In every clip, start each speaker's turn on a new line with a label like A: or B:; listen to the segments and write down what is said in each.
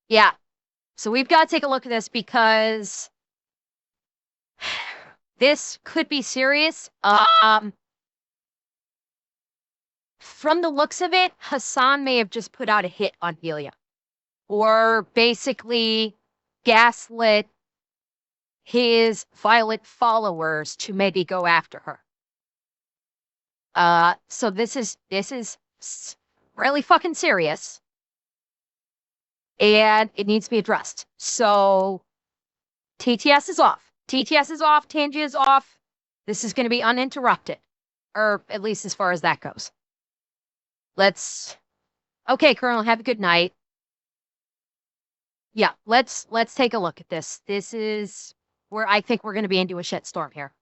A: Yeah. So we've got to take a look at this because this could be serious. From the looks of it, Hasan may have just put out a hit on Hila, or basically gaslit his violent followers to maybe go after her. So this is really fucking serious, and it needs to be addressed. So TTS is off. TTS is off. Tangia is off. This is going to be uninterrupted, or at least as far as that goes. Okay, Colonel, have a good night. Yeah, let's take a look at this. This is where I think we're going to be into a shitstorm here.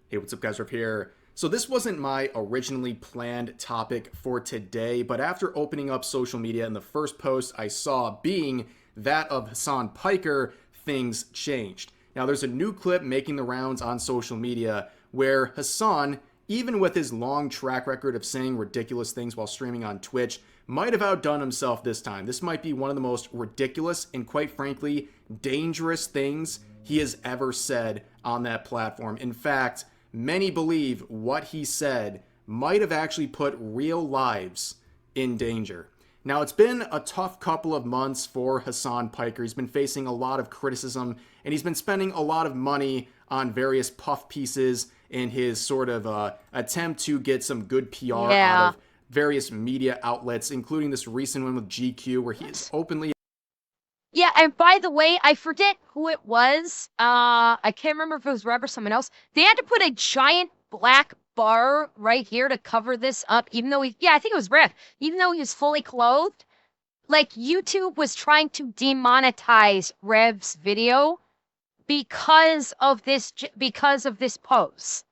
B: Hey, what's up, guys? Riff here. So this wasn't my originally planned topic for today, but after opening up social media and the first post I saw being that of Hasan Piker, things changed. Now, there's a new clip making the rounds on social media where Hasan, even with his long track record of saying ridiculous things while streaming on Twitch, might have outdone himself this time. This might be one of the most ridiculous and, quite frankly, dangerous things he has ever said on that platform. In fact, many believe what he said might have actually put real lives in danger. Now, it's been a tough couple of months for Hasan Piker. He's been facing a lot of criticism, and he's been spending a lot of money on various puff pieces in his sort of attempt to get some good PR out of various media outlets, including this recent one with GQ, where he is openly...
A: Yeah, and by the way, I forget who it was. I can't remember if it was Rev or someone else. They had to put a giant black bar right here to cover this up, even though I think it was Rev, even though he was fully clothed. Like, YouTube was trying to demonetize Rev's video because of this pose.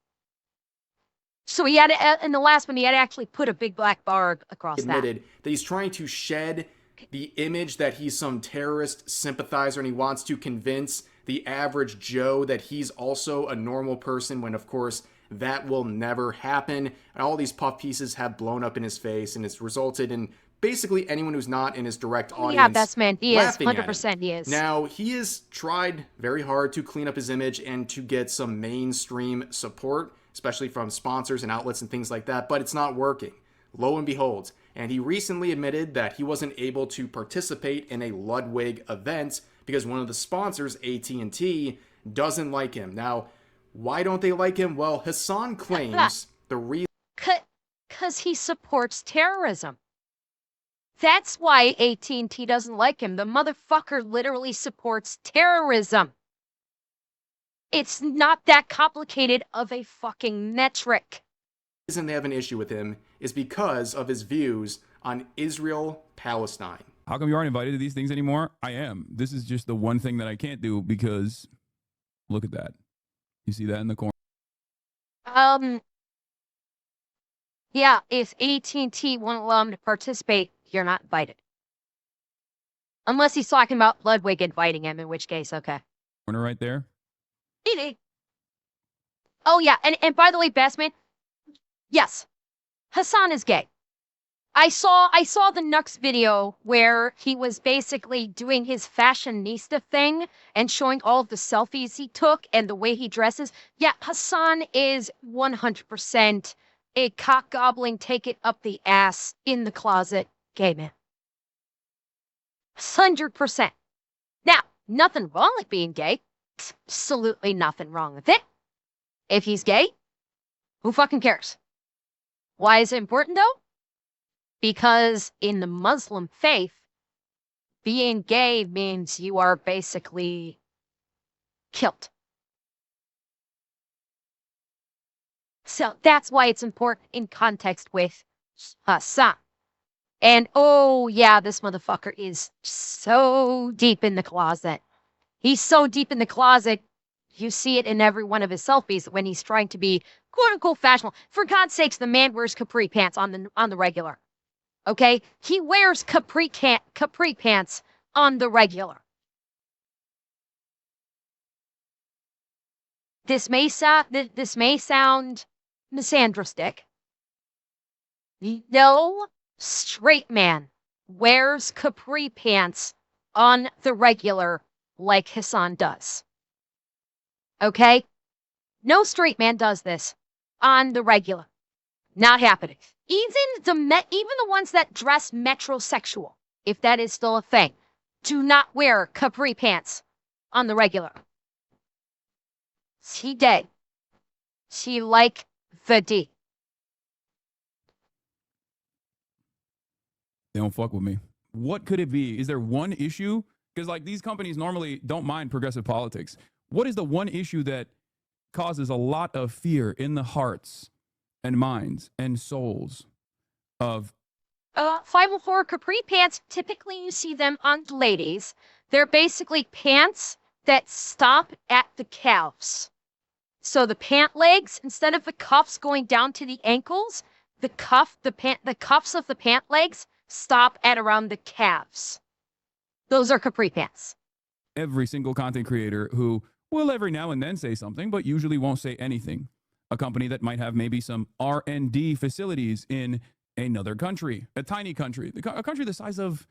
A: So he had to, in the last one, he had to actually put a big black bar across
B: admitted that he's trying to shed the image that he's some terrorist sympathizer, and he wants to convince the average Joe that he's also a normal person, when of course that will never happen. And all these puff pieces have blown up in his face, and it's resulted in basically anyone who's not in his direct audience.
A: Yeah, best man, he is
B: 100%.
A: He is.
B: Now, he has tried very hard to clean up his image and to get some mainstream support, especially from sponsors and outlets and things like that, but it's not working. Lo and behold. And he recently admitted that he wasn't able to participate in a Ludwig event because one of the sponsors, AT&T, doesn't like him. Now, why don't they like him? Well, Hasan claims the reason...
A: Because he supports terrorism. That's why AT&T doesn't like him. The motherfucker literally supports terrorism. It's not that complicated of a fucking metric.
B: The reason they have an issue with him is because of his views on Israel-Palestine.
C: How come you aren't invited to these things anymore? I am. This is just the one thing that I can't do because look at that. You see that in the corner?
A: Yeah, if AT&T won't allow him to participate, you're not invited. Unless he's talking about Ludwig inviting him, in which case, okay.
C: Corner right there.
A: Oh yeah, and by the way, Bestman, yes, Hasan is gay. I saw the Nux video where he was basically doing his fashionista thing and showing all of the selfies he took and the way he dresses. Yeah, Hasan is 100% a cock-gobbling, take it up the ass, in the closet gay man. 100%. Now, nothing wrong with being gay. Absolutely nothing wrong with it. If he's gay, who fucking cares? Why is it important, though? Because in the Muslim faith, being gay means you are basically killed. So that's why it's important in context with Hasan. And oh yeah, this motherfucker is so deep in the closet. He's so deep in the closet, you see it in every one of his selfies when he's trying to be quote-unquote fashionable. For God's sakes, the man wears capri pants on the regular. Okay? He wears capri pants on the regular. This may sound misandristic. No straight man wears capri pants on the regular like Hasan does. Okay? No straight man does this on the regular. Not happening. Even the ones that dress metrosexual, if that is still a thing, do not wear capri pants on the regular. She dead. She like the D.
C: They don't fuck with me. What could it be? Is there one issue? Because like these companies normally don't mind progressive politics. What is the one issue that causes a lot of fear in the hearts and minds and souls of
A: 504 capri pants, typically you see them on ladies. They're basically pants that stop at the calves. So the pant legs, instead of the cuffs going down to the ankles, the cuffs of the pant legs stop at around the calves. Those are capri pants.
C: every single content creator who will every now and then say something, but usually won't say anything. A company that might have maybe some R&D facilities in another country, a tiny country, a country the size of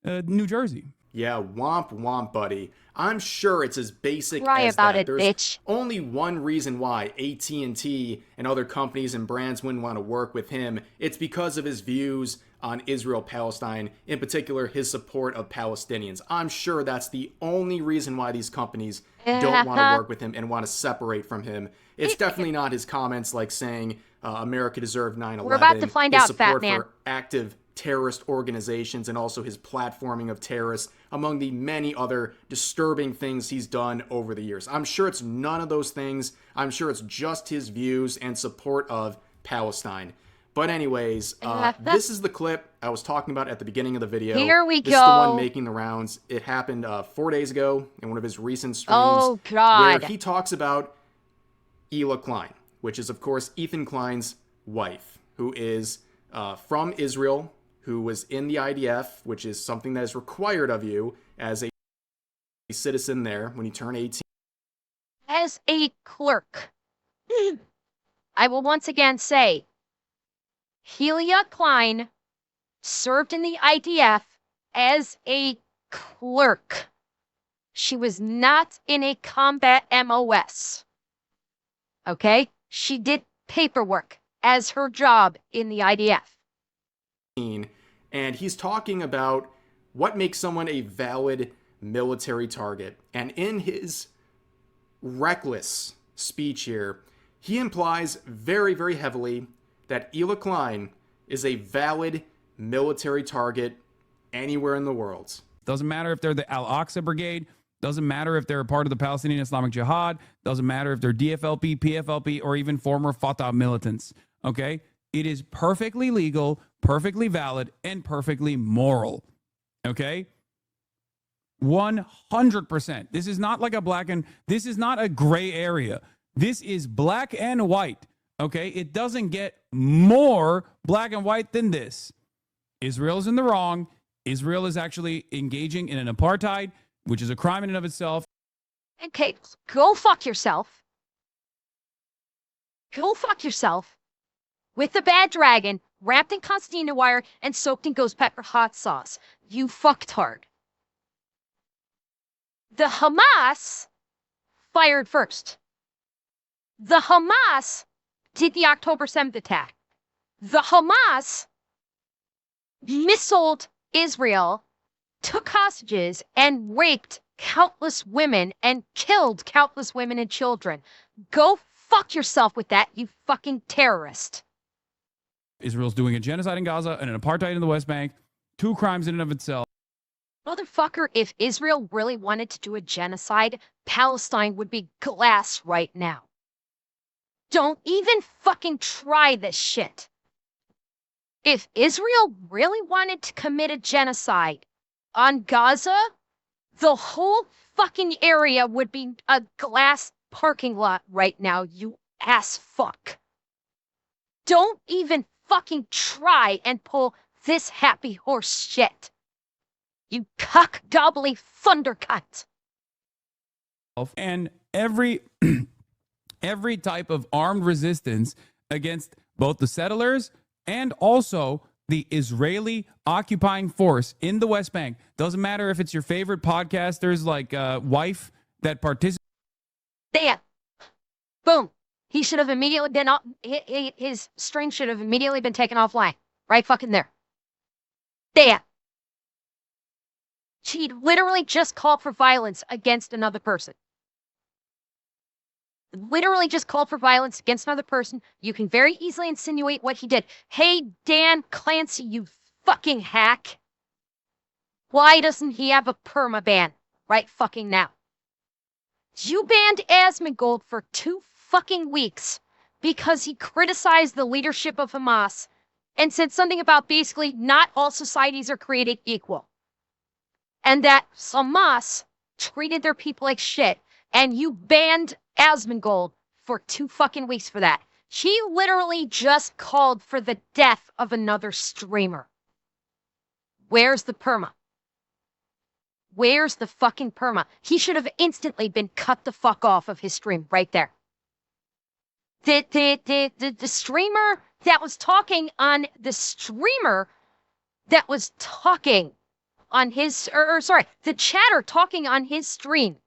C: New Jersey.
B: Yeah, womp womp, buddy. I'm sure it's as basic
A: Cry
B: as
A: about
B: that.
A: it,
B: There's
A: bitch.
B: only one reason why AT&T and other companies and brands wouldn't want to work with him. It's because of his views on Israel-Palestine, in particular his support of Palestinians. I'm sure that's the only reason why these companies don't want to work with him and want to separate from him. It's definitely not his comments like saying America deserved 9/11.
A: We're about to find
B: his
A: out, fat
B: support
A: man.
B: for active terrorist organizations and also his platforming of terrorists, among the many other disturbing things he's done over the years. I'm sure it's none of those things. I'm sure it's just his views and support of Palestine. But anyways, this is the clip I was talking about at the beginning of the video.
A: Here we
B: This is the one
A: go.
B: making the rounds. It happened 4 days ago in one of his recent streams.
A: Oh, God.
B: Where he talks about Hila Klein, which is, of course, Ethan Klein's wife, who is from Israel, who was in the IDF, which is something that is required of you as a citizen there when you turn 18.
A: As a clerk, I will once again say, Hila Klein served in the IDF as a clerk. She was not in a combat MOS. Okay? She did paperwork as her job in the IDF.
B: And he's talking about what makes someone a valid military target. And in his reckless speech here, he implies very, very heavily that Hila Klein is a valid military target anywhere in the world.
C: Doesn't matter if they're the Al-Aqsa Brigade. Doesn't matter if they're a part of the Palestinian Islamic Jihad. Doesn't matter if they're DFLP, PFLP, or even former Fatah militants. Okay? It is perfectly legal, perfectly valid, and perfectly moral. Okay? 100%. This is not like this is not a gray area. This is black and white. Okay? It doesn't get more black and white than this. Israel is in the wrong. Israel is actually engaging in an apartheid, which is a crime in and of itself.
A: Okay, go fuck yourself. Go fuck yourself. With a bad dragon, wrapped in concertina wire, and soaked in ghost pepper hot sauce. You fucktard. The Hamas fired first. The Hamas did the October 7th attack. The Hamas missiled Israel, took hostages, and raped countless women and killed countless women and children. Go fuck yourself with that, you fucking terrorist.
C: Israel's doing a genocide in Gaza and an apartheid in the West Bank. Two crimes in and of itself.
A: Motherfucker, if Israel really wanted to do a genocide, Palestine would be glass right now. Don't even fucking try this shit. If Israel really wanted to commit a genocide on Gaza, the whole fucking area would be a glass parking lot right now, you ass fuck. Don't even fucking try and pull this happy horse shit. You cock-gobbly thundercunt.
C: And every type of armed resistance against both the settlers and also the Israeli occupying force in the West Bank. Doesn't matter if it's your favorite podcasters like Wife that participate.
A: There. Boom. He should have immediately been off. His string should have immediately been taken offline. Right fucking there. There. She literally just called for violence against another person. Literally just called for violence against another person. You can very easily insinuate what he did. Hey, Dan Clancy, you fucking hack. Why doesn't he have a perma ban right fucking now? You banned Asmongold for 2 fucking weeks because he criticized the leadership of Hamas and said something about basically not all societies are created equal. And that Hamas treated their people like shit, and you banned Asmongold for 2 fucking weeks for that. He literally just called for the death of another streamer. Where's the perma? Where's the fucking perma? He should have instantly been cut the fuck off of his stream right there. The streamer that was talking on his, the chatter talking on his stream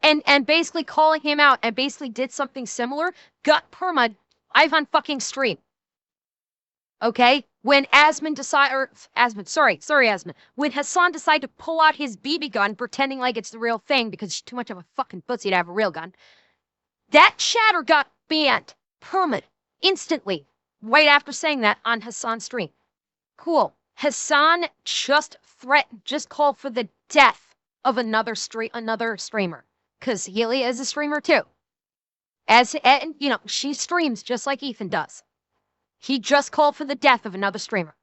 A: and basically calling him out and basically did something similar, got perma'd live on fucking stream. Okay? When Asmon when Hasan decided to pull out his BB gun pretending like it's the real thing because she's too much of a fucking pussy to have a real gun, that chatter got banned, perma'd, instantly, right after saying that on Hasan's stream. Cool. Hasan just called for the death of another streamer. Because Hila is a streamer too. She streams just like Ethan does. He just called for the death of another streamer.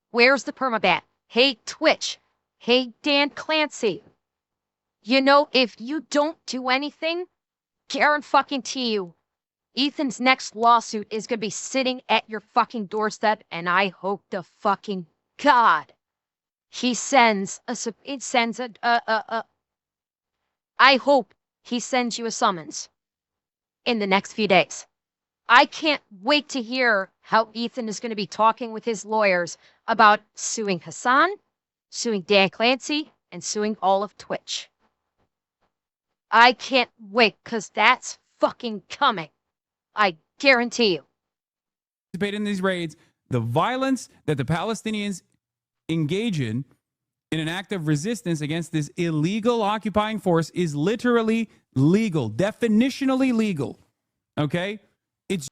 A: Where's the permaban? Hey, Twitch. Hey, Dan Clancy. If you don't do anything, guarantee you, Ethan's next lawsuit is going to be sitting at your fucking doorstep, and I hope to fucking God he sends I hope he sends you a summons in the next few days. I can't wait to hear how Ethan is going to be talking with his lawyers about suing Hasan, suing Dan Clancy, and suing all of Twitch. I can't wait, because that's fucking coming. I guarantee you.
C: Participate in these raids, the violence that the Palestinians engage in an act of resistance against this illegal occupying force is literally legal, definitionally legal. Okay? It's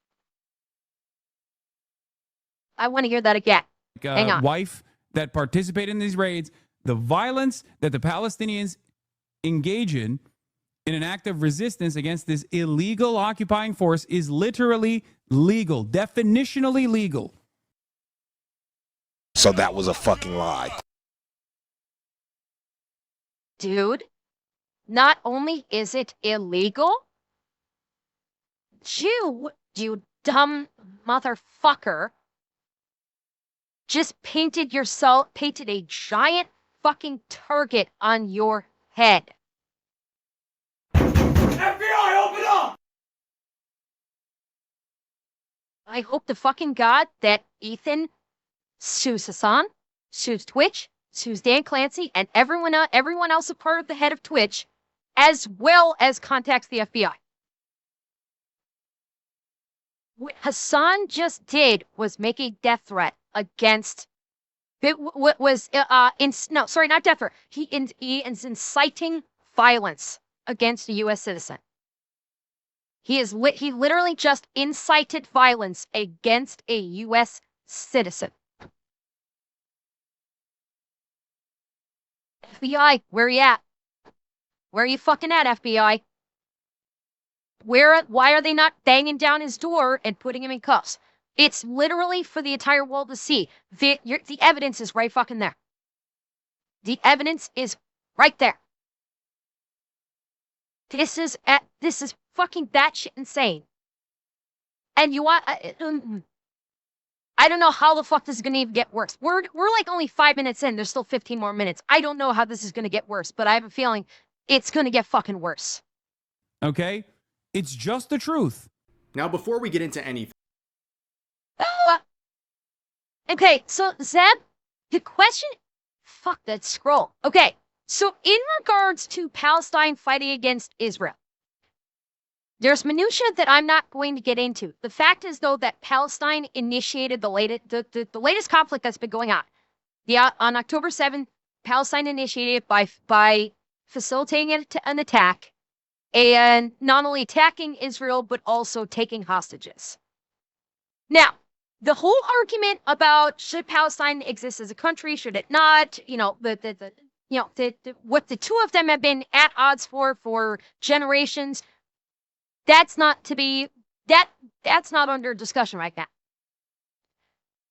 A: I want to hear that again. Hang on.
C: Wife that participate in these raids, the violence that the Palestinians engage in an act of resistance against this illegal occupying force is literally legal, definitionally legal.
D: So that was a fucking lie.
A: Dude, not only is it illegal, you dumb motherfucker, just painted a giant fucking target on your head.
E: FBI, open up!
A: I hope to fucking God that Ethan sues Hasan, sues Twitch, sues Dan Clancy, and everyone else a part of the head of Twitch, as well as contacts the FBI. What Hasan just did was make a death threat against. Not death threat. He is inciting violence against a U.S. citizen. He literally just incited violence against a U.S. citizen. FBI, where are you at? Where are you fucking at, FBI? Why are they not banging down his door and putting him in cuffs? It's literally for the entire world to see. The evidence is right fucking there. The evidence is right there. This is fucking batshit insane. And you want? I don't know how the fuck this is gonna even get worse. We're like only 5 minutes in. There's still 15 more minutes. I don't know how this is gonna get worse, but I have a feeling it's gonna get fucking worse.
C: Okay, it's just the truth.
B: Now, before we get into anything,
A: Okay, so Zeb, the question, fuck that scroll. Okay, so in regards to Palestine fighting against Israel, there's minutia that I'm not going to get into. The fact is, though, that Palestine initiated the latest conflict that's been going on. On October 7th, Palestine initiated by facilitating an attack and not only attacking Israel, but also taking hostages. Now, the whole argument about should Palestine exist as a country, should it not, what the two of them have been at odds for generations, that's not under discussion right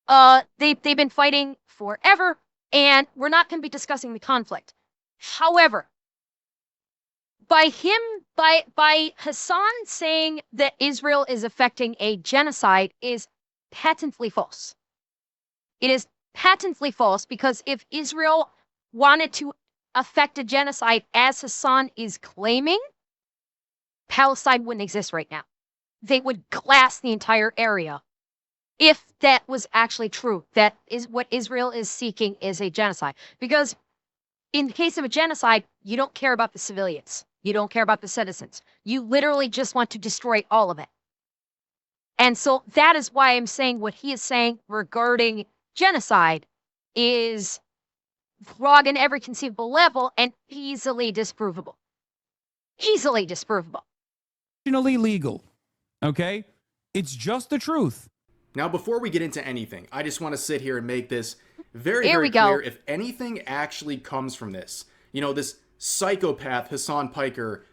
A: now. They've been fighting forever, and we're not going to be discussing the conflict. However, by Hasan saying that Israel is effecting a genocide is patently false. It is patently false because if Israel wanted to effect a genocide as Hasan is claiming, Palestine wouldn't exist right now. They would glass the entire area. If that was actually true, that is what Israel is seeking is a genocide. Because in the case of a genocide, you don't care about the civilians. You don't care about the citizens. You literally just want to destroy all of it. And so that is why I'm saying what he is saying regarding genocide is wrong on every conceivable level and easily disprovable. Easily disprovable.
C: Legal. Okay? It's just the truth.
B: Now, before we get into anything, I just want to sit here and make this very
A: Here we
B: clear.
A: go.
B: If anything actually comes from this, this psychopath, Hasan Piker,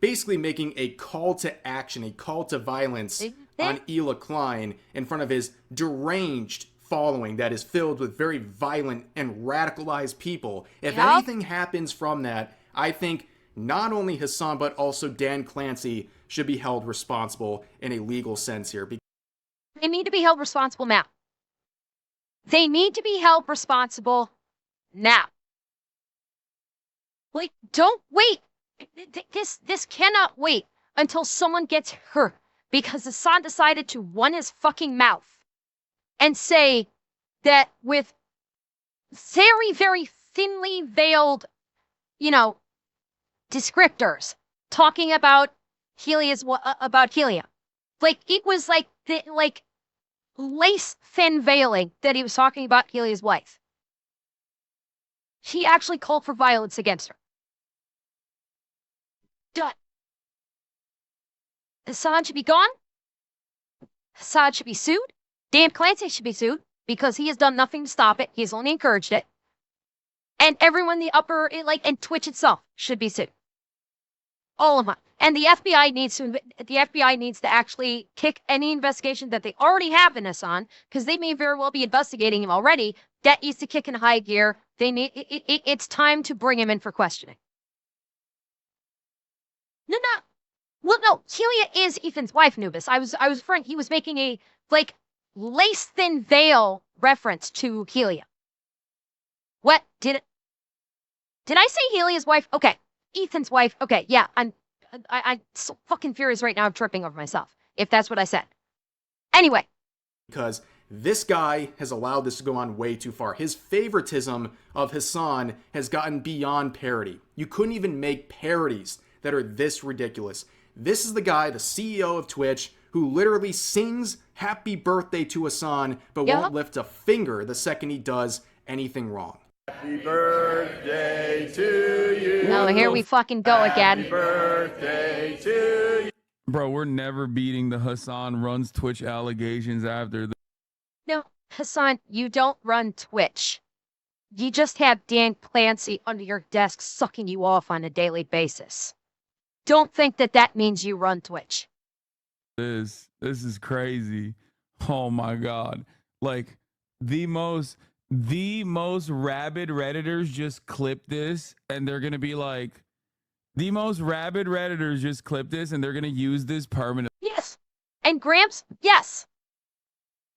B: basically making a call to action, a call to violence on Hila Klein in front of his deranged following that is filled with very violent and radicalized people. If anything happens from that, I think not only Hasan, but also Dan Clancy should be held responsible in a legal sense here.
A: They need to be held responsible now. They need to be held responsible now. Like, don't wait. This cannot wait until someone gets hurt because Hasan decided to run his fucking mouth and say that with very, very thinly veiled, descriptors talking about Helium. Like, it was like lace thin veiling that he was talking about Helia's wife. He actually called for violence against her. Done. Hasan should be gone. Hasan should be sued. Dan Clancy should be sued because he has done nothing to stop it. He's only encouraged it. And everyone in the upper, and Twitch itself should be sued. All of them. And the FBI needs to actually kick any investigation that they already have in Hasan, because they may very well be investigating him already. That needs to kick in high gear. It's time to bring him in for questioning. No. Well, no, Helia is Ethan's wife, Nubis. I was referring, he was making a, lace thin veil reference to Helia. What? Did I say Helia's wife? Okay. Ethan's wife. Okay, yeah, I'm so fucking furious right now. I'm tripping over myself, if that's what I said. Anyway.
B: Because this guy has allowed this to go on way too far. His favoritism of Hasan has gotten beyond parody. You couldn't even make parodies that are this ridiculous. This is the guy, the CEO of Twitch, who literally sings happy birthday to Hasan, but won't lift a finger the second he does anything wrong.
E: Happy birthday to you.
A: No, here we fucking go again.
E: Happy birthday to you.
C: Bro, we're never beating the Hasan runs Twitch allegations after the.
A: No, Hasan, you don't run Twitch. You just have Dan Clancy under your desk sucking you off on a daily basis. Don't think that means you run Twitch.
C: This is crazy. Oh my God. Like the most rabid Redditors just clip this and they're going to be like, the most rabid Redditors just clip this and they're going to use this permanently.
A: Yes. And Gramps, yes.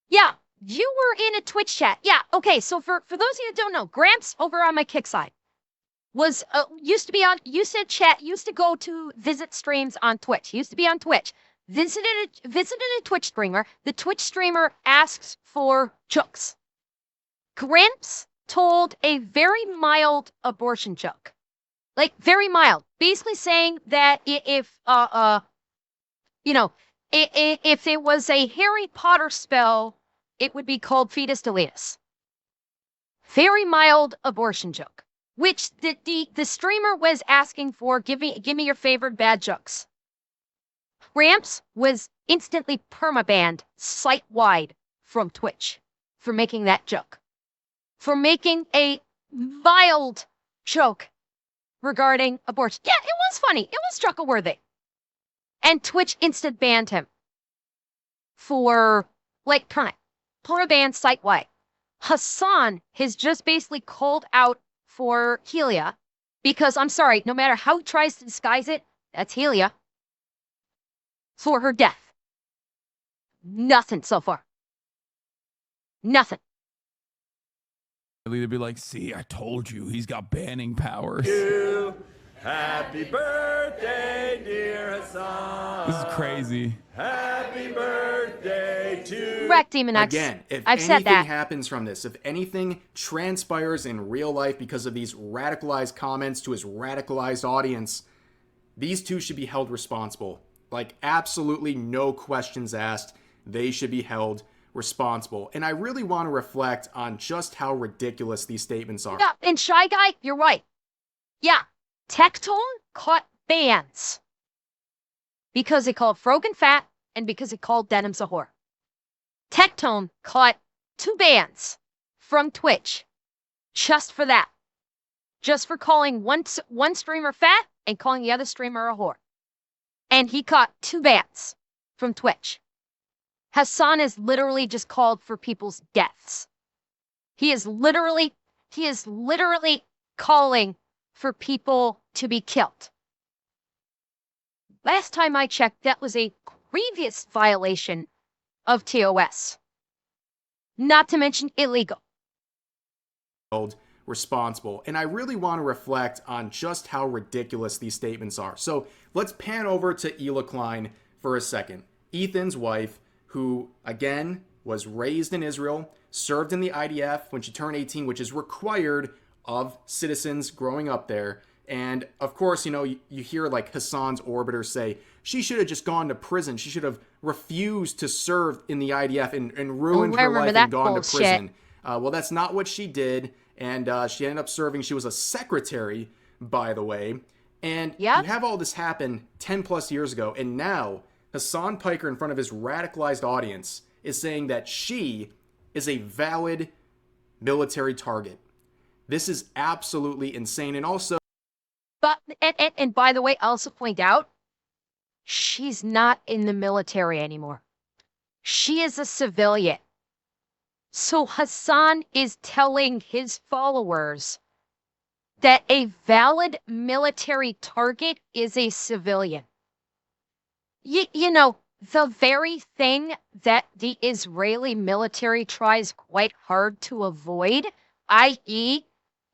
A: Yeah, you were in a Twitch chat. Yeah, okay, so for those of you that don't know, Gramps over on my Kick side was, used to chat, used to go to visit streams on Twitch. Used to be on Twitch. Visited a Twitch streamer. The Twitch streamer asks for chooks. Gramps told a very mild abortion joke. Like, very mild. Basically saying that if if it was a Harry Potter spell, it would be called Fetus Deletus. Very mild abortion joke, which the streamer was asking for. Give me your favorite bad jokes. Gramps was instantly permabanned site-wide from Twitch for making that joke. For making a mild joke regarding abortion. Yeah, it was funny. It was chuckle-worthy. And Twitch instant banned him for, like, permaban site-wide. Hasan has just basically called out for Hila because, I'm sorry, no matter how he tries to disguise it, that's Hila. For her death. Nothing so far. Nothing.
C: To be like, see, I told you, he's got banning powers.
E: Happy birthday, dear Hasan.
C: This is crazy.
E: Happy birthday to
A: Correct, Demon X.
B: Again, if
A: I've said
B: anything
A: that.
B: happens from this, if anything transpires in real life because of these radicalized comments to his radicalized audience, these two should be held responsible. Like, absolutely no questions asked. They should be held responsible. And I really want to reflect on just how ridiculous these statements are.
A: Yeah, and Shy Guy, you're right. Yeah, Tectone caught bans because it called Frogan fat and because it called Denim's a whore. Tectone caught 2 bans from Twitch just for that. Just for calling one streamer fat and calling the other streamer a whore. And he caught 2 bans from Twitch. Hasan is literally just called for people's deaths. He is literally calling for people to be killed. Last time I checked, that was a grievous violation of TOS. Not to mention illegal.
B: Responsible. And I really want to reflect on just how ridiculous these statements are. So let's pan over to Hila Klein for a second. Ethan's wife, who, again, was raised in Israel, served in the IDF when she turned 18, which is required of citizens growing up there. And, of course, you hear, like, Hasan's orbiters say, she should have just gone to prison. She should have refused to serve in the IDF and ruined her life and gone to prison. Well, that's not what she did. And she ended up serving. She was a secretary, by the way. And you have all this happen 10 plus years ago. And now Hasan Piker, in front of his radicalized audience, is saying that she is a valid military target. This is absolutely insane. And also...
A: But, and by the way, I also point out, she's not in the military anymore. She is a civilian. So Hasan is telling his followers that a valid military target is a civilian. You know, the very thing that the Israeli military tries quite hard to avoid, i.e.,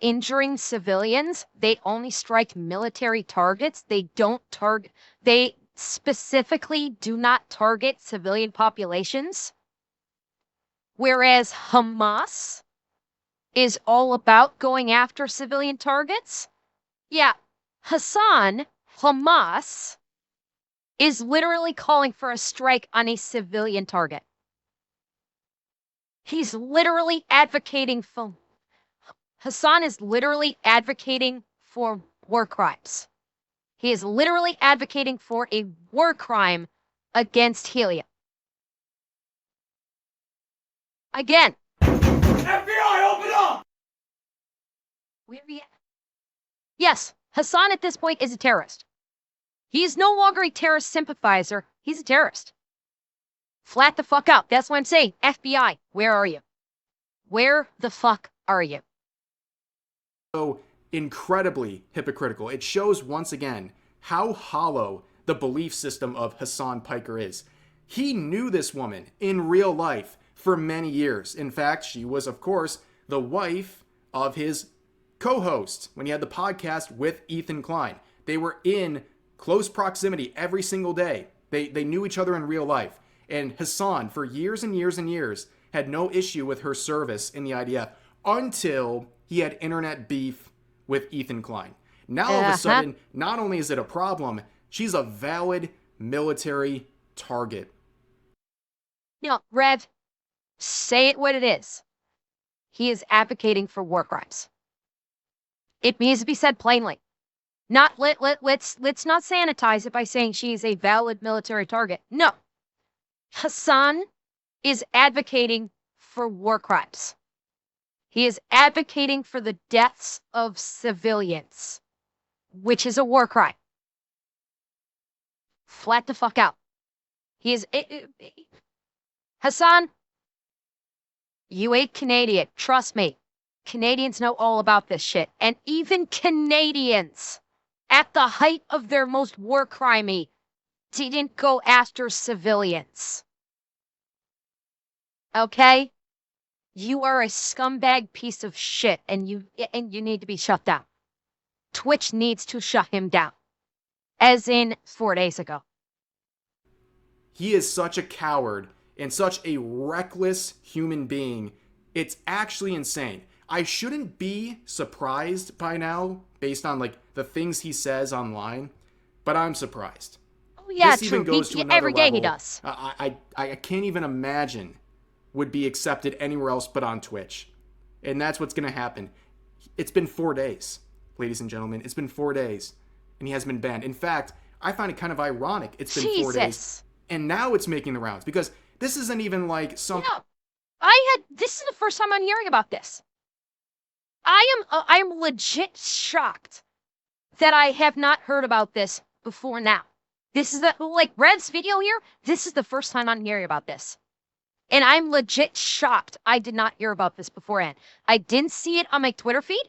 A: injuring civilians, they only strike military targets. They specifically do not target civilian populations. Whereas Hamas is all about going after civilian targets. Yeah, Hamas is literally calling for a strike on a civilian target. He's literally advocating for... Hasan is literally advocating for war crimes. He is literally advocating for a war crime against Hila. Again.
E: FBI, open up!
A: Where are we at? Yes, Hasan at this point is a terrorist. He is no longer a terrorist sympathizer. He's a terrorist. Flat the fuck out. That's what I'm saying. FBI, where are you? Where the fuck are you?
B: So incredibly hypocritical. It shows once again how hollow the belief system of Hasan Piker is. He knew this woman in real life for many years. In fact, she was, of course, the wife of his co-host when he had the podcast with Ethan Klein. They were in close proximity every single day. They knew each other in real life. And Hasan, for years and years and years, had no issue with her service in the IDF. until he had internet beef with Ethan Klein. Now, all of a sudden, not only is it a problem, she's a valid military target.
A: Rev, say it what it is. He is advocating for war crimes. It needs to be said plainly. Let's not sanitize it by saying she is a valid military target. No. Hasan is advocating for war crimes. He is advocating for the deaths of civilians, which is a war crime. Flat the fuck out. He is... Hasan, you ain't Canadian. Trust me. Canadians know all about this shit. And even Canadians, at the height of their most war crimey, didn't go after civilians. Okay? You are a scumbag piece of shit, and you need to be shut down. Twitch needs to shut him down. As in 4 days ago.
B: He is such a coward and such a reckless human being. It's actually insane. I shouldn't be surprised by now based on like the things he says online, but I'm surprised.
A: Oh yeah,
B: this
A: true.
B: Even goes to another
A: every day
B: level.
A: He does.
B: I can't even imagine would be accepted anywhere else but on Twitch. And that's what's going to happen. It's been 4 days, ladies and gentlemen. It's been 4 days, and he has been banned. In fact, I find it kind of ironic it's been 4 days, and now it's making the rounds, because this isn't even like some...
A: This is the first time I'm hearing about this. I'm legit shocked that I have not heard about this before now. This is Red's video here, this is the first time I'm hearing about this. And I'm legit shocked I did not hear about this beforehand. I didn't see it on my Twitter feed.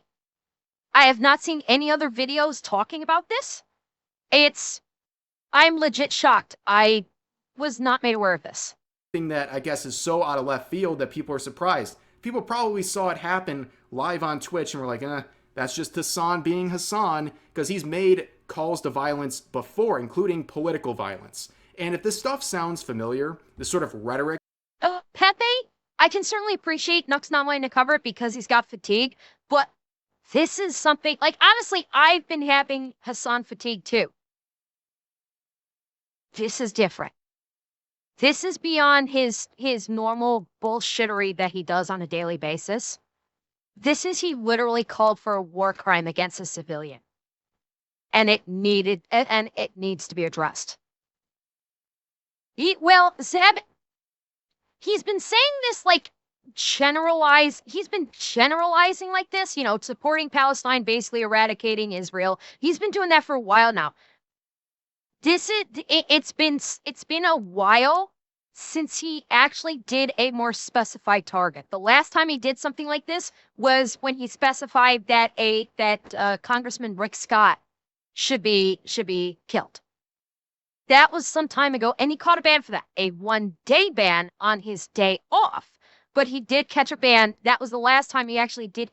A: I have not seen any other videos talking about this. I'm legit shocked. I was not made aware of this.
B: That I guess is so out of left field that people are surprised. People probably saw it happen live on Twitch and were like, that's just Hasan being Hasan, because he's made calls to violence before, including political violence. And if this stuff sounds familiar, this sort of rhetoric...
A: Pepe, I can certainly appreciate Nuck's not wanting to cover it because he's got fatigue, but this is something, honestly, I've been having Hasan fatigue too. This is different. This is beyond his normal bullshittery that he does on a daily basis. He literally called for a war crime against a civilian. And it needs to be addressed. Zeb, he's been saying this he's been generalizing like this, supporting Palestine, basically eradicating Israel. He's been doing that for a while now. It's been a while since he actually did a more specified target. The last time he did something like this was when he specified that Congressman Rick Scott should be killed. That was some time ago, and he caught a ban for that. A 1-day ban on his day off. But he did catch a ban. That was the last time he actually did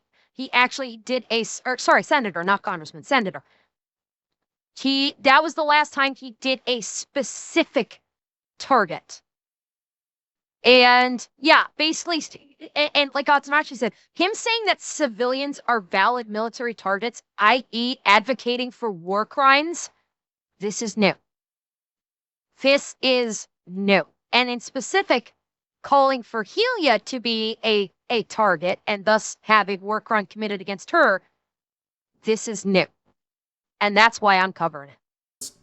A: senator, not congressman, senator. That was the last time he did a specific target. And yeah, basically, and like Otsumachi said, him saying that civilians are valid military targets, i.e. advocating for war crimes, this is new. This is new. And in specific, calling for Hila to be a target and thus have a war crime committed against her, this is new. And that's why I'm covering it.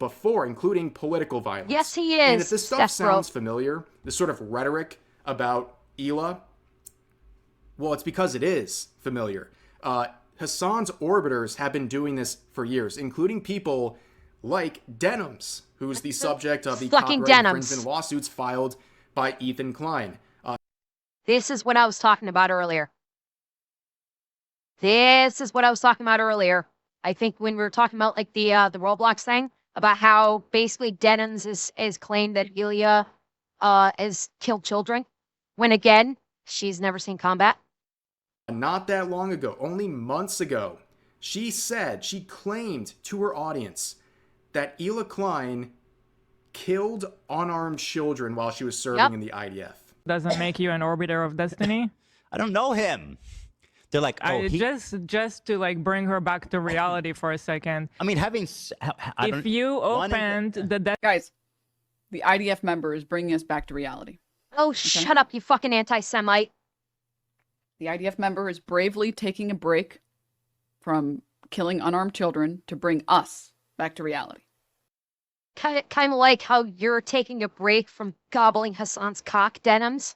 B: Before, including political violence.
A: Yes, he is.
B: And if this stuff sounds familiar, this sort of rhetoric about Hila, well, it's because it is familiar. Hasan's orbiters have been doing this for years, including people like Denims, who's the subject of the copyright infringement lawsuits filed by Ethan Klein.
A: This is what I was talking about earlier. I think when we were talking about the Roblox thing, about how basically Denims is claimed that Hila has killed children, when again, she's never seen combat.
B: Not that long ago, only months ago, she claimed to her audience that Hila Klein killed unarmed children while she was serving in the IDF.
D: Doesn't make you an orbiter of destiny?
F: I don't know him.
D: They're like, oh,
F: I just to like bring her back to reality for a second.
D: I mean,
F: If you opened the
G: Guys, the IDF member is bringing us back to reality.
A: Oh, shut up, you fucking anti-Semite.
G: The IDF member is bravely taking a break from killing unarmed children to bring us back to reality.
A: Kind of like how you're taking a break from gobbling Hasan's cock, Denims.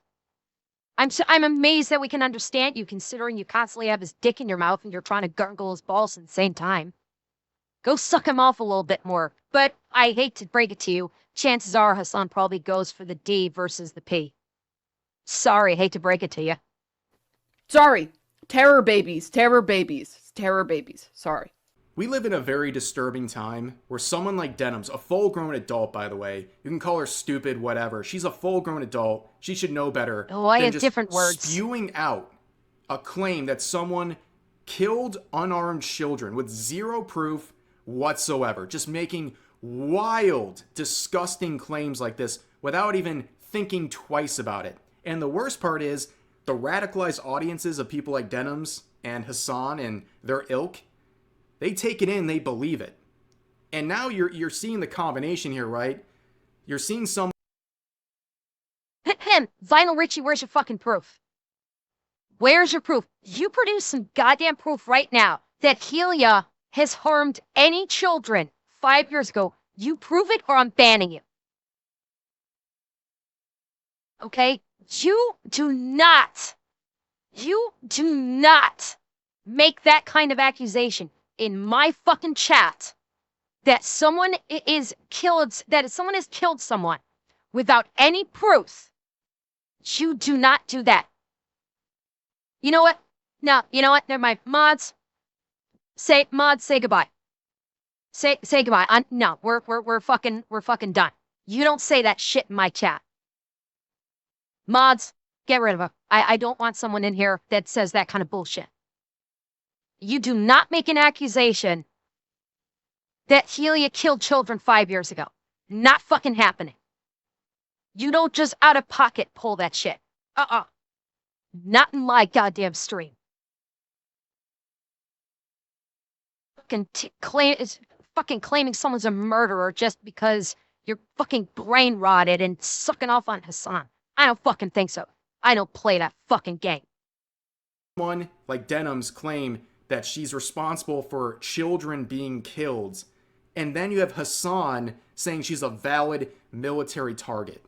A: I'm amazed that we can understand you, considering you constantly have his dick in your mouth and you're trying to gargle his balls at the same time. Go suck him off a little bit more. But I hate to break it to you, chances are Hasan probably goes for the D versus the P. Sorry, hate to break it to you.
G: Sorry. Terror babies. Terror babies. Terror babies. Sorry.
B: We live in a very disturbing time where someone like Denims, a full-grown adult, by the way, you can call her stupid, whatever. She's a full-grown adult. She should know better.
A: Oh, I
B: than
A: have
B: just
A: different words.
B: Spewing out a claim that someone killed unarmed children with zero proof whatsoever. Just making wild, disgusting claims like this without even thinking twice about it. And the worst part is, the radicalized audiences of people like Denims and Hasan and their ilk, they take it in, they believe it. And now you're seeing the combination here, right? You're seeing some...
A: Vinyl Richie, where's your fucking proof? Where's your proof? You produce some goddamn proof right now that Hila has harmed any children 5 years ago. You prove it or I'm banning you. Okay? You do not make that kind of accusation in my fucking chat that someone has killed someone without any proof. You do not do that. You know what? No, you know what? Never mind. Mods, say goodbye. Say goodbye. No, we're fucking done. You don't say that shit in my chat. Mods, get rid of her. I don't want someone in here that says that kind of bullshit. You do not make an accusation that Hila killed children 5 years ago. Not fucking happening. You don't just out of pocket pull that shit. Not in my goddamn stream. Fucking claiming someone's a murderer just because you're fucking brain rotted and sucking off on Hasan. I don't fucking think so. I don't play that fucking game.
B: One like Denims claim that she's responsible for children being killed, and then you have Hasan saying she's a valid military target.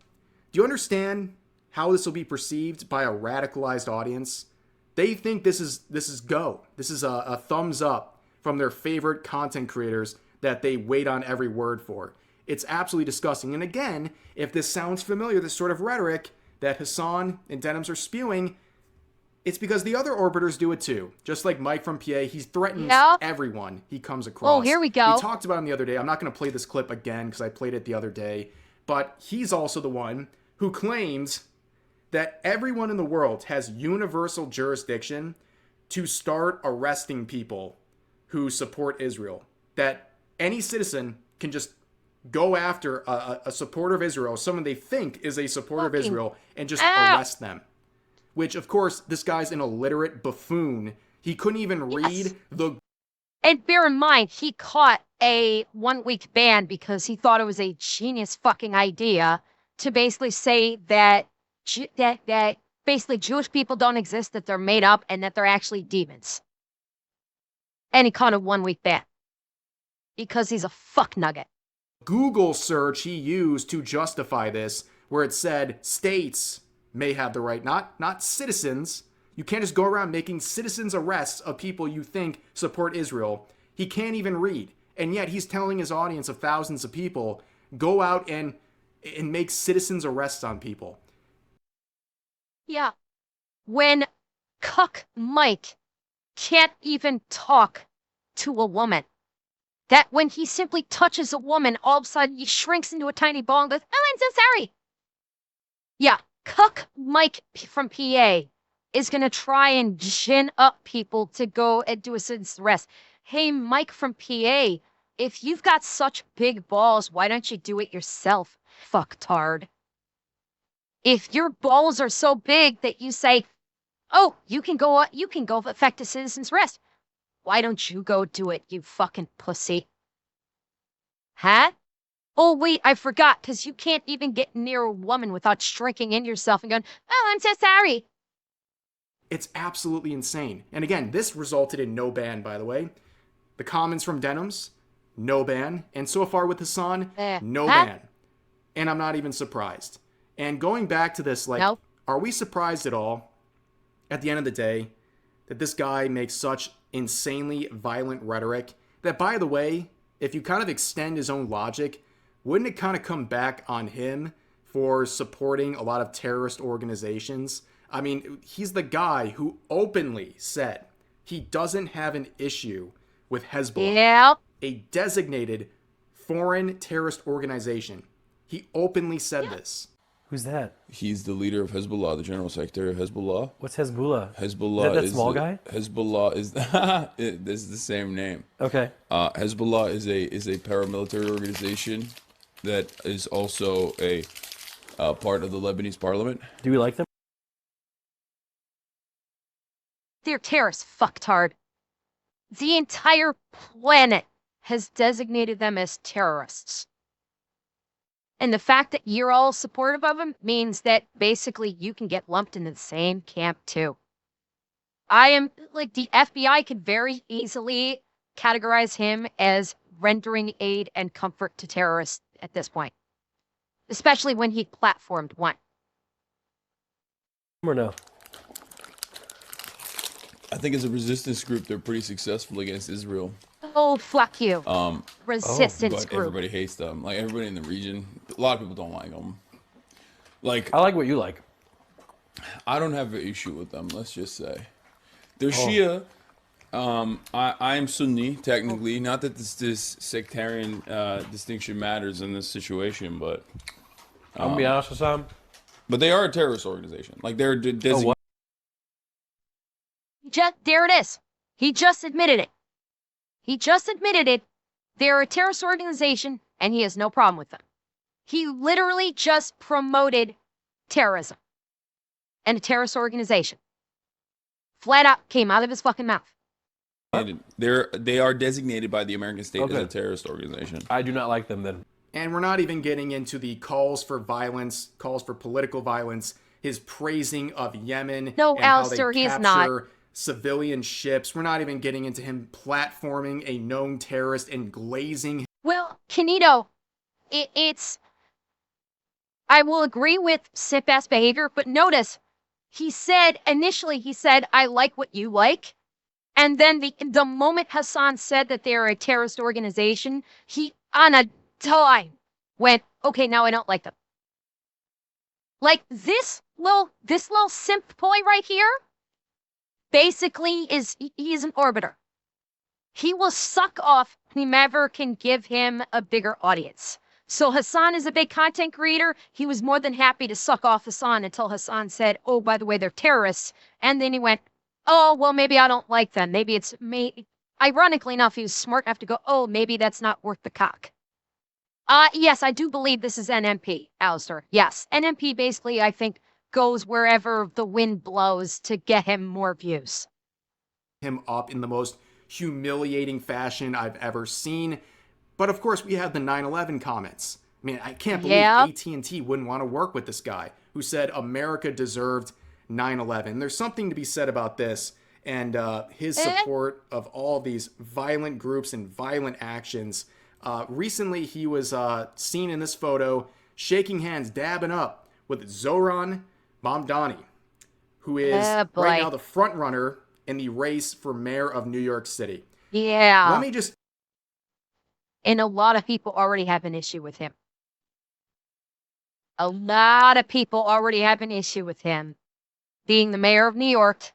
B: Do you understand how this will be perceived by a radicalized audience? They think this is go. This is a thumbs up from their favorite content creators that they wait on every word for. It's absolutely disgusting. And again, if this sounds familiar, this sort of rhetoric that Hasan and Denims are spewing, it's because the other orbiters do it too. Just like Mike from PA, he threatens everyone he comes across.
A: Oh, here we go.
B: We talked about him the other day. I'm not going to play this clip again because I played it the other day. But he's also the one who claims that everyone in the world has universal jurisdiction to start arresting people who support Israel. That any citizen can just go after a supporter of Israel, someone they think is a supporter of Israel, and just arrest them. Which, of course, this guy's an illiterate buffoon. He couldn't even read the...
A: And bear in mind, he caught a 1-week ban because he thought it was a genius fucking idea to basically say that basically Jewish people don't exist, that they're made up, and that they're actually demons. And he caught a 1-week ban. Because he's a fuck nugget.
B: Google search he used to justify this, where it said states may have the right, not citizens. You can't just go around making citizens arrests of people you think support Israel. He can't even read. And yet he's telling his audience of thousands of people, go out and make citizens arrests on people.
A: Yeah. When Cuck Mike can't even talk to a woman. That when he simply touches a woman, all of a sudden he shrinks into a tiny ball and goes, oh, I'm so sorry. Yeah, Cuck Mike from PA is going to try and gin up people to go and do a citizen's arrest. Hey, Mike from PA, if you've got such big balls, why don't you do it yourself, fucktard? If your balls are so big that you say, Oh, you can go effect a citizen's arrest. Why don't you go do it, you fucking pussy? Huh? Oh, wait, I forgot, because you can't even get near a woman without shrinking in yourself and going, oh, I'm so sorry.
B: It's absolutely insane. And again, this resulted in no ban, by the way. The comments from Denims, no ban. And so far with Hasan, no ban. And I'm not even surprised. And going back to this, like,
A: Nope.
B: Are we surprised at all, at the end of the day, that this guy makes such insanely violent rhetoric that, by the way, if you kind of extend his own logic, wouldn't it kind of come back on him for supporting a lot of terrorist organizations? I mean, he's the guy who openly said he doesn't have an issue with Hezbollah,
A: Yep.
B: a designated foreign terrorist organization. He openly said this.
D: Who's that?
H: He's the leader of Hezbollah, the general secretary of Hezbollah.
D: What's Hezbollah?
H: Hezbollah
D: that
H: is
D: small
H: the,
D: guy?
H: Hezbollah is this is the same name.
D: Okay.
H: Hezbollah is a paramilitary organization that is also a part of the Lebanese parliament.
D: Do we like them?
A: They're terrorists, fucktard. The entire planet has designated them as terrorists. And the fact that you're all supportive of them means that basically you can get lumped into the same camp too. I am, like, the FBI could very easily categorize him as rendering aid and comfort to terrorists at this point. Especially when he platformed one.
D: Or no?
H: I think as a resistance group, they're pretty successful against Israel.
A: Oh, fuck you. Resistance
H: But
A: group.
H: everybody hates them. Like everybody in the region, a lot of people don't like them. Like
D: I like what you like.
H: I don't have an issue with them. Let's just say they're Shia. I am Sunni technically. Not that this sectarian distinction matters in this situation, but
D: I'm gonna be honest with Sam.
H: but they are a terrorist organization. Like they're designated.
D: what?
A: There it is. He just admitted it. He just admitted it. They're a terrorist organization, and he has no problem with them. He literally just promoted terrorism and a terrorist organization. Flat out came out of his fucking mouth.
H: They are designated by the American state as
D: Okay.
H: a terrorist organization.
D: I do not like them then.
B: And we're not even getting into the calls for violence, calls for political violence, his praising of Yemen.
A: No,
B: and how
A: Alistair,
B: they
A: he's
B: capture
A: not.
B: civilian ships. We're not even getting into him platforming a known terrorist and glazing.
A: Well, Canito, it's... I will agree with simp-ass behavior, but notice, initially he said, I like what you like. And then the moment Hasan said that they're a terrorist organization, he, on a dime, went, okay, now I don't like them. Like, this little simp boy right here, basically he's an orbiter. He will suck off whomever can give him a bigger audience. So Hasan is a big content creator. He was more than happy to suck off Hasan until Hasan said, oh, by the way, they're terrorists. And then he went, oh, well, maybe I don't like them. Maybe it's me. Ironically enough, he was smart enough to go, oh, maybe that's not worth the cock. Yes, I do believe this is NMP, Alistair. Yes, NMP basically, I think, goes wherever the wind blows to get him more views.
B: Him up in the most humiliating fashion I've ever seen. But of course, we have the 9/11 comments. I mean, I can't believe AT&T wouldn't want to work with this guy who said America deserved 9/11. There's something to be said about this and his support of all these violent groups and violent actions. Recently, he was seen in this photo shaking hands, dabbing up with Zoran Mamdani, who is right now the front runner in the race for mayor of New York City.
A: Yeah.
B: Let me just...
A: And a lot of people already have an issue with him. A lot of people already have an issue with him being the mayor of New York.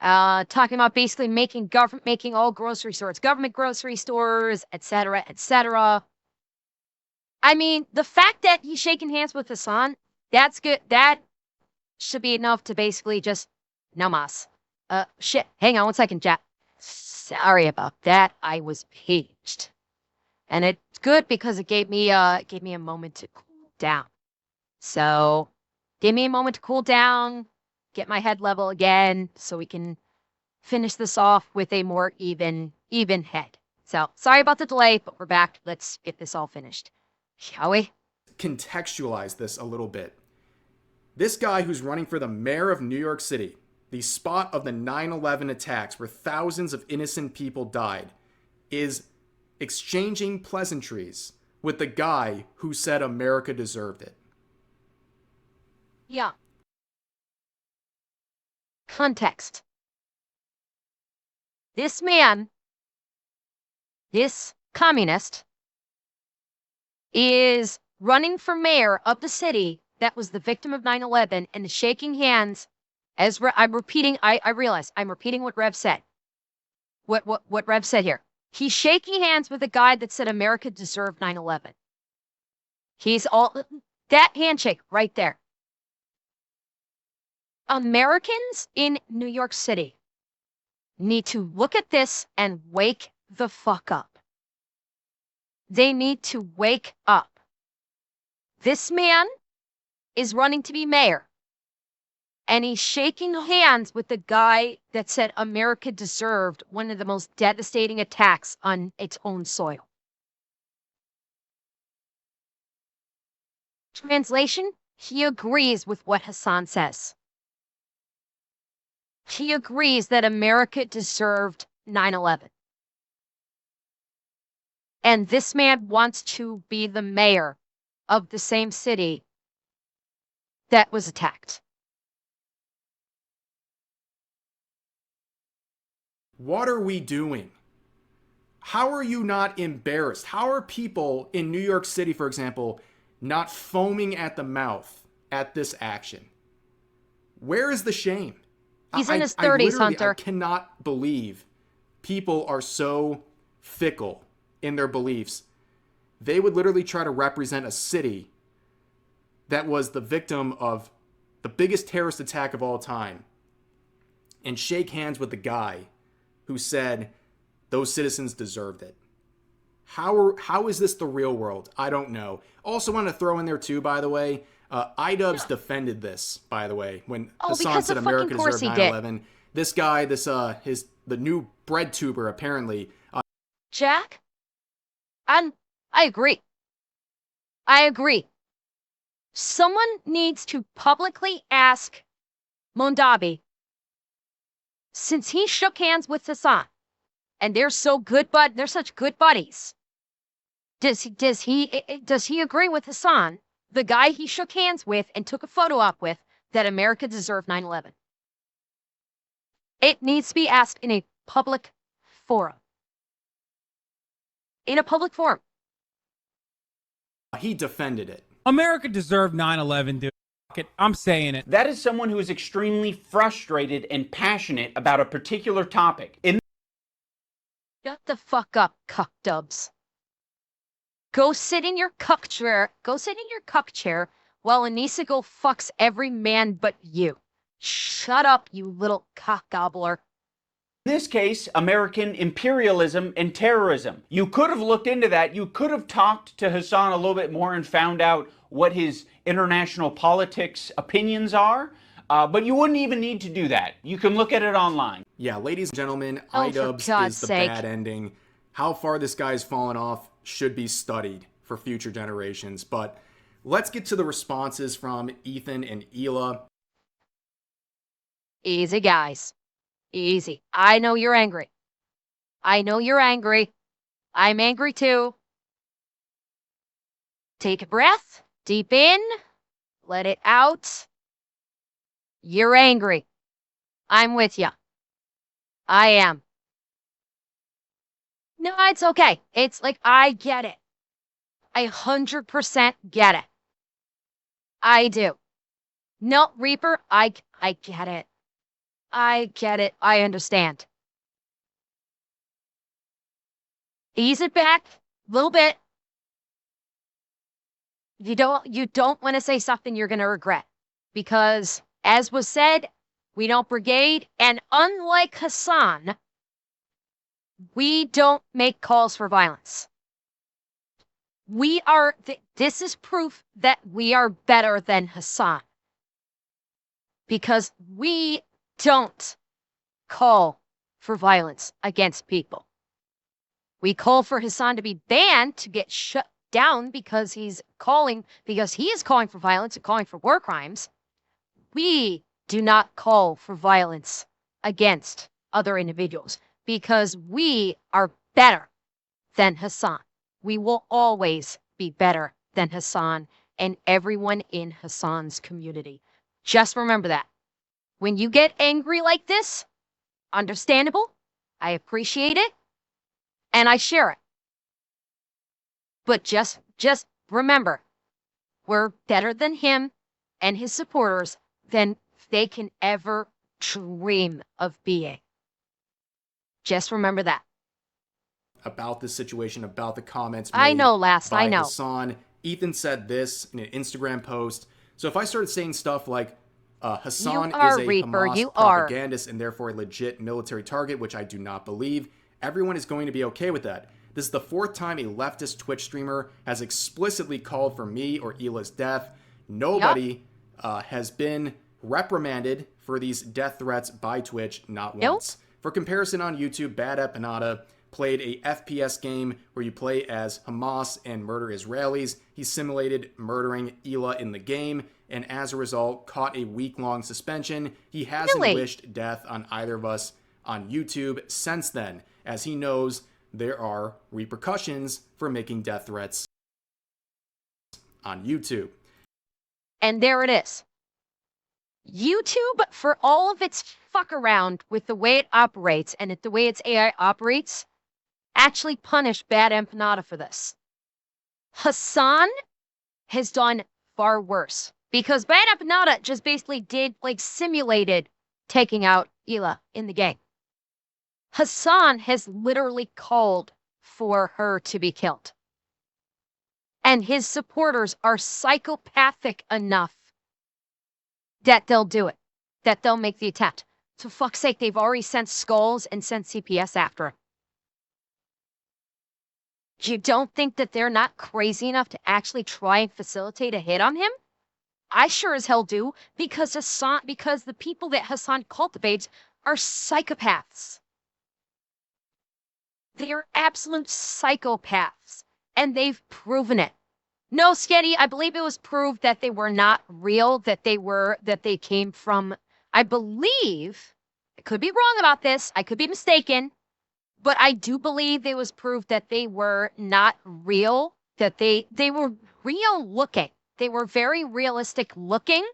A: Talking about basically making all grocery stores, government grocery stores, etc., etc. I mean, the fact that he's shaking hands with Hasan, that's good. That should be enough to basically just namas. Shit. Hang on one second, Jack. Sorry about that. I was paged. And it's good because it gave me a moment to cool down. So, give me a moment to cool down. get my head level again so we can finish this off with a more even head. So sorry about the delay, but we're back. Let's get this all finished. Shall we?
B: Contextualize this a little bit. This guy who's running for the mayor of New York City, the spot of the 9/11 attacks where thousands of innocent people died, is exchanging pleasantries with the guy who said America deserved it.
A: Yeah. Context. This man, this communist, is running for mayor of the city that was the victim of 9/11 and is shaking hands as I'm repeating, I realize I'm repeating what Rev said. What Rev said here. He's shaking hands with a guy that said America deserved 9/11. He's all that handshake right there. Americans in New York City need to look at this and wake the fuck up. They need to wake up. This man is running to be mayor, and he's shaking hands with the guy that said America deserved one of the most devastating attacks on its own soil. Translation, he agrees with what Hasan says. He agrees that America deserved 9/11. And this man wants to be the mayor of the same city that was attacked.
B: What are we doing? How are you not embarrassed? How are people in New York City, for example, not foaming at the mouth at this action? Where is the shame?
A: He's in his 30s, Hunter.
B: I cannot believe people are so fickle in their beliefs. They would literally try to represent a city that was the victim of the biggest terrorist attack of all time and shake hands with the guy who said those citizens deserved it. How is this the real world? I don't know. Also want to throw in there too, by the way, iDubbbz defended this, by the way, when Hasan said America deserved 9/11. This guy, the new bread tuber, apparently.
A: Jack? I agree. I agree. Someone needs to publicly ask Mondavi, since he shook hands with Hasan, and they're so good, they're such good buddies. Does he agree with Hasan, the guy he shook hands with and took a photo op with, that America deserved 9/11? It needs to be asked in a public forum. In a public forum.
B: He defended it.
C: America deserved 9/11, dude. Fuck it. I'm saying it.
I: That is someone who is extremely frustrated and passionate about a particular topic.
A: Shut the fuck up, cuckdubs. Go sit in your cuck chair. Go sit in your cuck chair while Anissa go fucks every man but you. Shut up, you little cock gobbler.
I: In this case, American imperialism and terrorism. You could have looked into that. You could have talked to Hasan a little bit more and found out what his international politics opinions are. But you wouldn't even need to do that. You can look at it online.
B: Yeah, ladies and gentlemen,
A: Oh, for
B: iDubbbz
A: God's
B: is the
A: sake.
B: bad ending. How far this guy's fallen off should be studied for future generations. But let's get to the responses from Ethan and Hila.
A: Easy, guys. Easy. I know you're angry. I know you're angry. I'm angry too. Take a breath. Deep in. Let it out. You're angry. I'm with you. I am. No, it's okay. It's like, I get it. I 100% get it. I do. No, Reaper, I get it. I get it. I understand. Ease it back a little bit. You don't want to say something you're going to regret, because as was said, we don't brigade, and unlike Hasan, we don't make calls for violence. We are, this is proof that we are better than Hasan. because we don't call for violence against people. We call for Hasan to be banned, to get shut down because he is calling for violence and calling for war crimes. We do not call for violence against other individuals because we are better than Hasan. We will always be better than Hasan and everyone in Hasan's community. Just remember that. When you get angry like this, understandable, I appreciate it, and I share it. But just remember, we're better than him and his supporters than they can ever dream of being. Just remember that.
B: About this situation, about the comments made
A: I know, Last,
B: by
A: I know.
B: Hasan. Ethan said this in an Instagram post. So if I started saying stuff like, Hasan
A: You are,
B: is a
A: Reaper,
B: Hamas
A: you are.
B: propagandist and therefore a legit military target, which I do not believe, everyone is going to be okay with that. This is the 4th time a leftist Twitch streamer has explicitly called for me or Hila's death. Nobody has been reprimanded for these death threats by Twitch, not once. For comparison, on YouTube, Bad Empanada played a FPS game where you play as Hamas and murder Israelis. He simulated murdering Hila in the game, and as a result, caught a week-long suspension. He hasn't wished death on either of us on YouTube since then, as he knows there are repercussions for making death threats on YouTube.
A: And there it is. YouTube, for all of its fuck around with the way it operates and the way its AI operates, actually punished Bad Empanada for this. Hasan has done far worse because Bad Empanada just basically simulated taking out Hila in the game. Hasan has literally called for her to be killed. And his supporters are psychopathic enough that they'll do it, that they'll make the attempt. For fuck's sake, they've already sent skulls and sent CPS after him. You don't think that they're not crazy enough to actually try and facilitate a hit on him? I sure as hell do, because the people that Hasan cultivates are psychopaths. They are absolute psychopaths, and they've proven it. No, Sketty, I believe it was proved that they were not real, that they came from, I believe, I could be wrong about this, I could be mistaken, but I do believe it was proved that they were not real, that they were real looking. They were very realistic looking,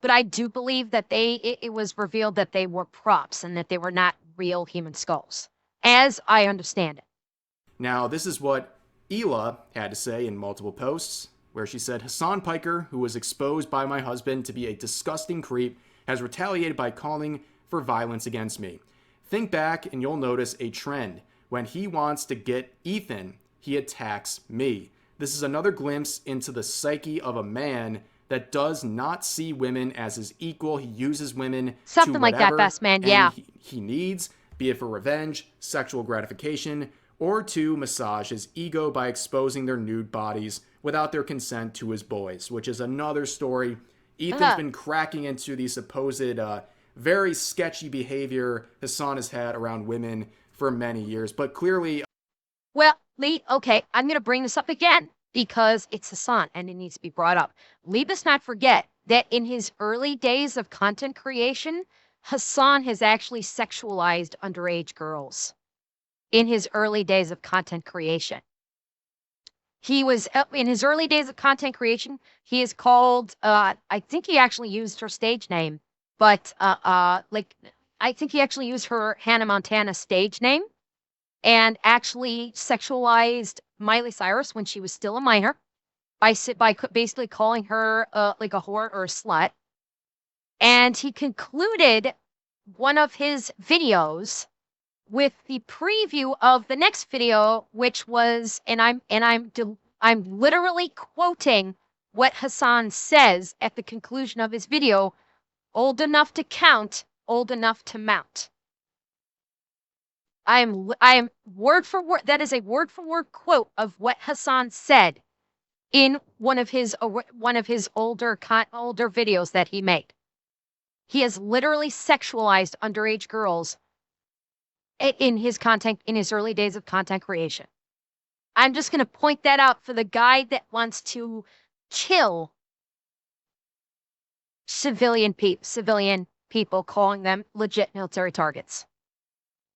A: but I do believe that it was revealed that they were props and that they were not real human skulls, as I understand it.
B: Now, this is what Hila had to say in multiple posts, where she said, Hasan Piker, who was exposed by my husband to be a disgusting creep, has retaliated by calling for violence against me. Think back and you'll notice a trend. When he wants to get Ethan, he attacks me. This is another glimpse into the psyche of a man that does not see women as his equal. He uses women
A: something
B: to
A: like that, best man, yeah.
B: He needs, be it for revenge, sexual gratification, or to massage his ego by exposing their nude bodies without their consent to his boys, which is another story. Ethan's been cracking into the supposed very sketchy behavior Hasan has had around women for many years, but clearly...
A: Well, Lee, okay, I'm going to bring this up again because it's Hasan and it needs to be brought up. Leave us not forget that in his early days of content creation, Hasan has actually sexualized underage girls. In his early days of content creation. He was, in his early days of content creation, he is called, I think he actually used her stage name, but I think he actually used her Hannah Montana stage name and actually sexualized Miley Cyrus when she was still a minor by basically calling her like a whore or a slut. And he concluded one of his videos with the preview of the next video, which was, and I'm literally quoting what Hasan says at the conclusion of his video, old enough to count, old enough to mount. I am word for word, that is a word for word quote of what Hasan said in one of his older videos that he made. He has literally sexualized underage girls in his content, in his early days of content creation. I'm just going to point that out for the guy that wants to kill civilian people, calling them legit military targets.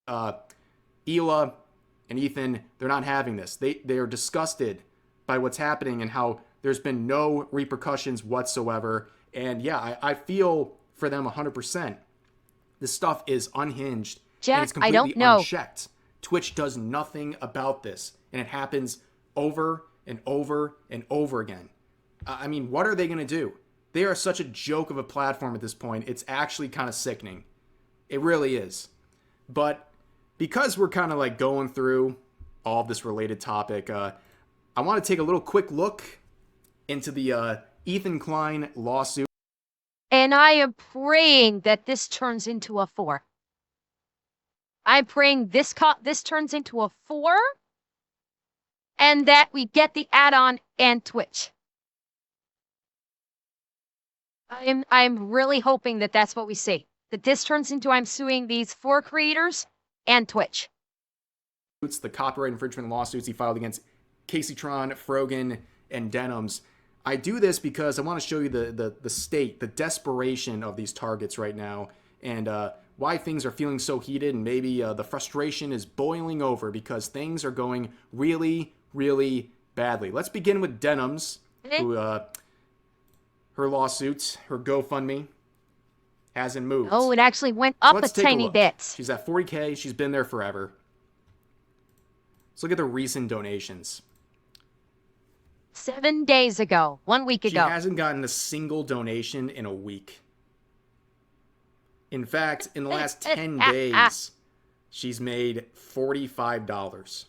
B: Hila and Ethan, they're not having this. They are disgusted by what's happening and how there's been no repercussions whatsoever. And yeah, I feel for them 100%. This stuff is unhinged.
A: Jack,
B: and it's completely
A: I don't know.
B: unchecked. Twitch does nothing about this, and it happens over and over and over again. I mean, what are they going to do? They are such a joke of a platform at this point. It's actually kind of sickening. It really is. But because we're kind of like going through all of this related topic, I want to take a little quick look into the Ethan Klein lawsuit.
A: And I am praying that this turns into a 4. I'm praying this turns into a 4 and that we get the add-on and Twitch. I'm really hoping that that's what we see. That this turns into I'm suing these 4 creators and Twitch.
B: It's the copyright infringement lawsuits he filed against Casey Tron, Frogan, and Denims. I do this because I want to show you the state, the desperation of these targets right now, and why things are feeling so heated, and maybe the frustration is boiling over because things are going really, really badly. Let's begin with Denims, who her lawsuit, her GoFundMe, hasn't moved.
A: Oh, it actually went up a tiny bit.
B: She's at 40K. She's been there forever. Let's look at the recent donations.
A: 7 days ago, 1 week ago.
B: She hasn't gotten a single donation in a week. In fact, in the last 10 days, she's made $45.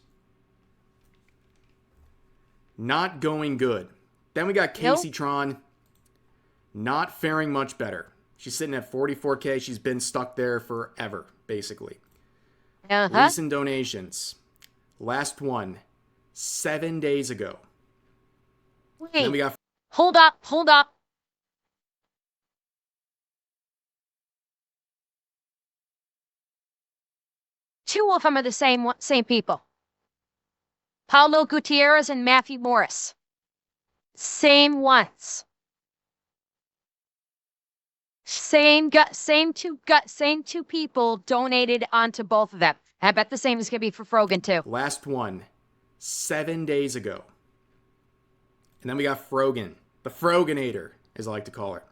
B: Not going good. Then we got Casey Tron. Not faring much better. She's sitting at 44K. She's been stuck there forever, basically. Recent donations. Last one, 7 days ago.
A: Wait,
B: then we got
A: hold up. 2 of them are the same people. Paulo Gutierrez and Matthew Morris. Same ones. Same two people donated onto both of them. I bet the same is going to be for Frogan too.
B: Last one, 7 days ago. And then we got Frogan, the Froganator, as I like to call her.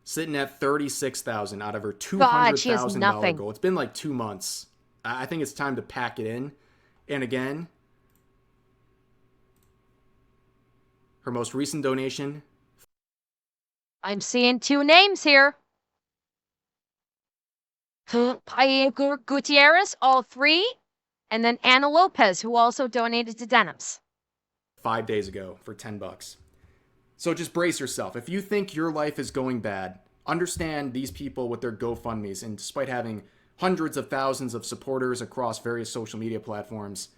B: Sitting at $36,000 out of her $200,000 goal. It's been like 2 months. I think it's time to pack it in. And again, her most recent donation.
A: I'm seeing 2 names here. Piker Gutierrez, all 3. And then Anna Lopez, who also donated to Denims.
B: 5 days ago for $10. So just brace yourself. If you think your life is going bad, understand these people with their GoFundMes, and despite having hundreds of thousands of supporters across various social media platforms,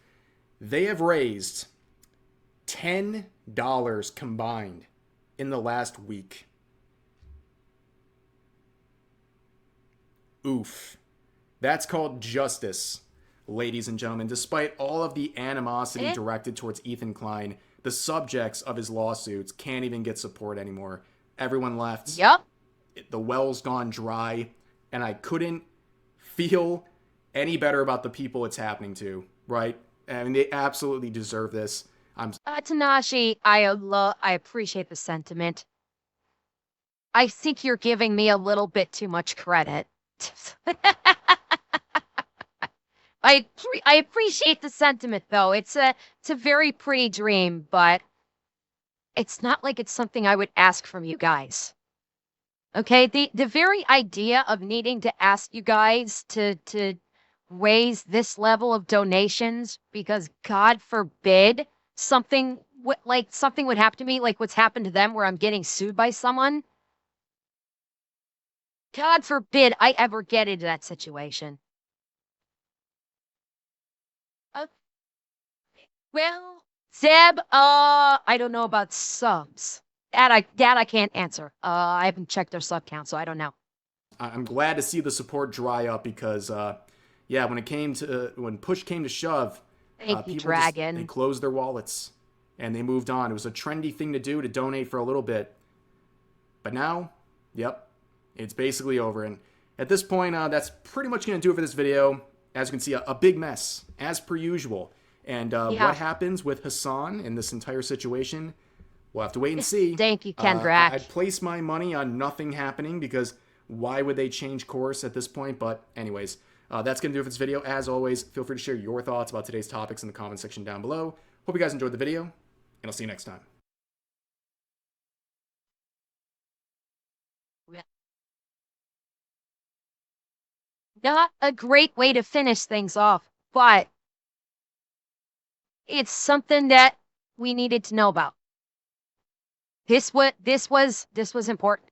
B: they have raised $10 combined in the last week. Oof. That's called justice, ladies and gentlemen. Despite all of the animosity directed towards Ethan Klein, the subjects of his lawsuits can't even get support anymore. Everyone left.
A: Yep.
B: The well's gone dry, and I couldn't feel any better about the people it's happening to, right? I mean, they absolutely deserve this.
A: Tanashi, I appreciate the sentiment. I think you're giving me a little bit too much credit. I appreciate the sentiment, though. It's a very pretty dream, but it's not like it's something I would ask from you guys. Okay, the very idea of needing to ask you guys to raise this level of donations because God forbid something would happen to me, like what's happened to them, where I'm getting sued by someone. God forbid I ever get into that situation. Well, Zeb, I don't know about subs. That I can't answer. I haven't checked their sub count, so I don't know.
B: I'm glad to see the support dry up because, yeah, when push came to shove,
A: Thank you,
B: people
A: Dragon.
B: they closed their wallets and they moved on. It was a trendy thing to do, to donate for a little bit. But now, yep, it's basically over. And at this point, that's pretty much going to do it for this video. As you can see, a big mess, as per usual. And what happens with Hasan in this entire situation, we'll have to wait and see.
A: Thank you, Kendrak.
B: I'd place my money on nothing happening because why would they change course at this point? But anyways, that's going to do it for this video. As always, feel free to share your thoughts about today's topics in the comment section down below. Hope you guys enjoyed the video, and I'll see you next time.
A: Not a great way to finish things off, but it's something that we needed to know about. This was important.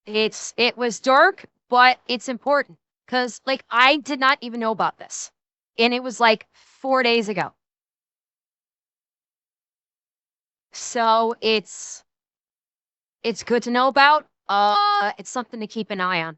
A: It was dark, but it's important because like I did not even know about this, and it was like 4 days ago. So it's good to know about. It's something to keep an eye on.